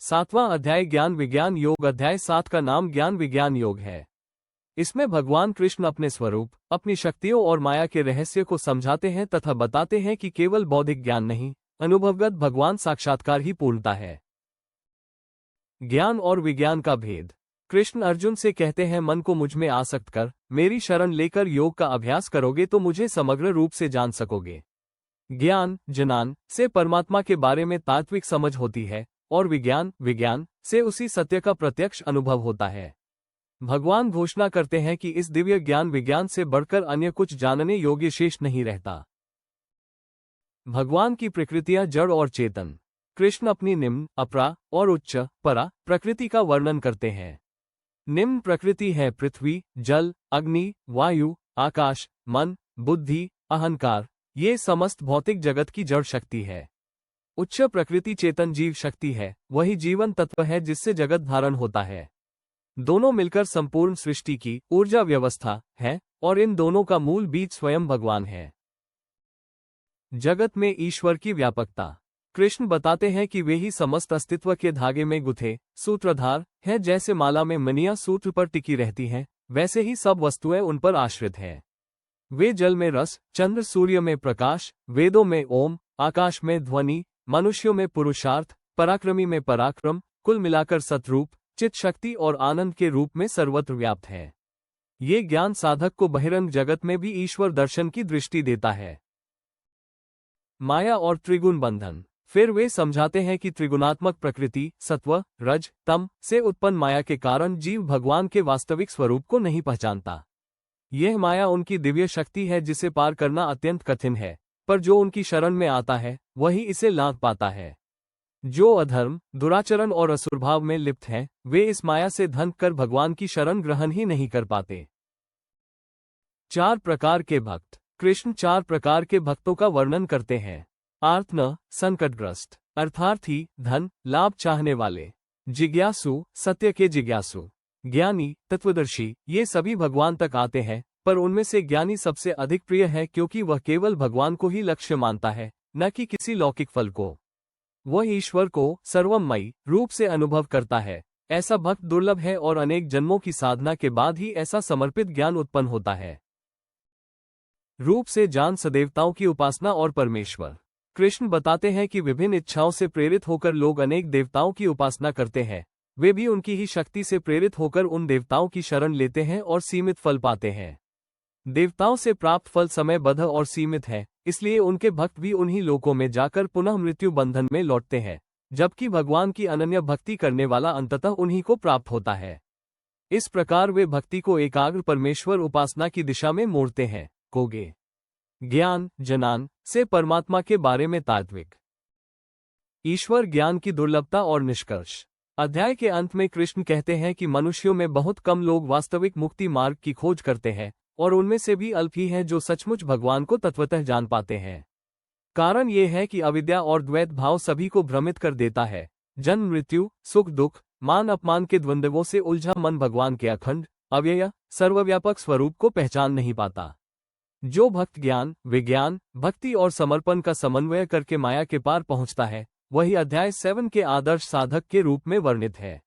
7वां अध्याय ज्ञान विज्ञान योग। अध्याय 7 का नाम ज्ञान विज्ञान योग है। इसमें भगवान कृष्ण अपने स्वरूप, अपनी शक्तियों और माया के रहस्य को समझाते हैं तथा बताते हैं कि केवल बौद्धिक ज्ञान नहीं, अनुभवगत भगवान साक्षात्कार ही पूर्णता है। ज्ञान और विज्ञान का भेद। कृष्ण अर्जुन से कहते हैं, मन को मुझ में आसक्त कर, मेरी शरण लेकर योग का अभ्यास करोगे तो मुझे समग्र रूप से जान सकोगे। ज्ञान जनान से परमात्मा के बारे में तात्विक समझ होती है और विज्ञान से उसी सत्य का प्रत्यक्ष अनुभव होता है। भगवान घोषणा करते हैं कि इस दिव्य ज्ञान विज्ञान से बढ़कर अन्य कुछ जानने योग्य शेष नहीं रहता। भगवान की प्रकृतियां जड़ और चेतन। कृष्ण अपनी निम्न, अपरा और उच्च, परा प्रकृति का वर्णन करते हैं। निम्न प्रकृति है पृथ्वी, जल, अग्नि, वायु, आकाश, मन, बुद्धि, अहंकार, ये समस्त भौतिक जगत की जड़ शक्ति है। उच्च प्रकृति चेतन जीव शक्ति है, वही जीवन तत्व है जिससे जगत धारण होता है। दोनों मिलकर संपूर्ण सृष्टि की ऊर्जा व्यवस्था है और इन दोनों का मूल बीज स्वयं भगवान है। जगत में ईश्वर की व्यापकता। कृष्ण बताते हैं कि वे ही समस्त अस्तित्व के धागे में गुथे सूत्रधार हैं। जैसे माला में मणियां सूत्र पर टिकी रहती हैं, वैसे ही सब वस्तुएं उन पर आश्रित हैं। वे जल में रस, चंद्र सूर्य में प्रकाश, वेदों में ओम, आकाश में ध्वनि, मनुष्यों में पुरुषार्थ, पराक्रमी में पराक्रम, कुल मिलाकर सतरूप, चित शक्ति और आनंद के रूप में सर्वत्र व्याप्त है। ये ज्ञान साधक को बहिरंग जगत में भी ईश्वर दर्शन की दृष्टि देता है। माया और त्रिगुण बंधन। फिर वे समझाते हैं कि त्रिगुणात्मक प्रकृति सत्व, रज, तम से उत्पन्न माया के कारण जीव भगवान के वास्तविक स्वरूप को नहीं पहचानता। यह माया उनकी दिव्य शक्ति है जिसे पार करना अत्यंत कठिन है, पर जो उनकी शरण में आता है वही इसे लांघ पाता है। जो अधर्म, दुराचरण और असुरभाव में लिप्त हैं, वे इस माया से धंध कर भगवान की शरण ग्रहण ही नहीं कर पाते। 4 प्रकार के भक्त। कृष्ण 4 प्रकार के भक्तों का वर्णन करते हैं। आर्तन, संकटग्रस्त, अर्थार्थी, धन लाभ चाहने वाले, जिज्ञासु, सत्य के जिज्ञासु, ज्ञानी, तत्वदर्शी, ये सभी भगवान तक आते हैं, पर उनमें से ज्ञानी सबसे अधिक प्रिय है क्योंकि वह केवल भगवान को ही लक्ष्य मानता है, न कि किसी लौकिक फल को। वह ईश्वर को सर्वमयी रूप से अनुभव करता है। ऐसा भक्त दुर्लभ है और अनेक जन्मों की साधना के बाद ही ऐसा समर्पित ज्ञान उत्पन्न होता है। रूप से जान सदेवताओं की उपासना और परमेश्वर। कृष्ण बताते हैं कि विभिन्न इच्छाओं से प्रेरित होकर लोग अनेक देवताओं की उपासना करते हैं। वे भी उनकी ही शक्ति से प्रेरित होकर उन देवताओं की शरण लेते हैं और सीमित फल पाते हैं। देवताओं से प्राप्त फल समयबद्ध और सीमित है, इसलिए उनके भक्त भी उन्हीं लोकों में जाकर पुनः मृत्यु बंधन में लौटते हैं, जबकि भगवान की अनन्य भक्ति करने वाला अंततः उन्हीं को प्राप्त होता है। इस प्रकार वे भक्ति को एकाग्र परमेश्वर उपासना की दिशा में मोड़ते हैं। कोगे ज्ञान जनान से परमात्मा के बारे में तात्विक। ईश्वर ज्ञान की दुर्लभता और निष्कर्ष। अध्याय के अंत में कृष्ण कहते हैं कि मनुष्यों में बहुत कम लोग वास्तविक मुक्ति मार्ग की खोज करते हैं और उनमें से भी अल्प ही हैं जो सचमुच भगवान को तत्वतः जान पाते हैं। कारण ये है कि अविद्या और द्वैत भाव सभी को भ्रमित कर देता है। जन्म मृत्यु, सुख दुख, मान अपमान के द्वंद्वों से उलझा मन भगवान के अखंड, अव्यय, सर्वव्यापक स्वरूप को पहचान नहीं पाता। जो भक्त ज्ञान, विज्ञान, भक्ति और समर्पण का समन्वय करके माया के पार पहुंचता है, वही अध्याय 7 के आदर्श साधक के रूप में वर्णित है।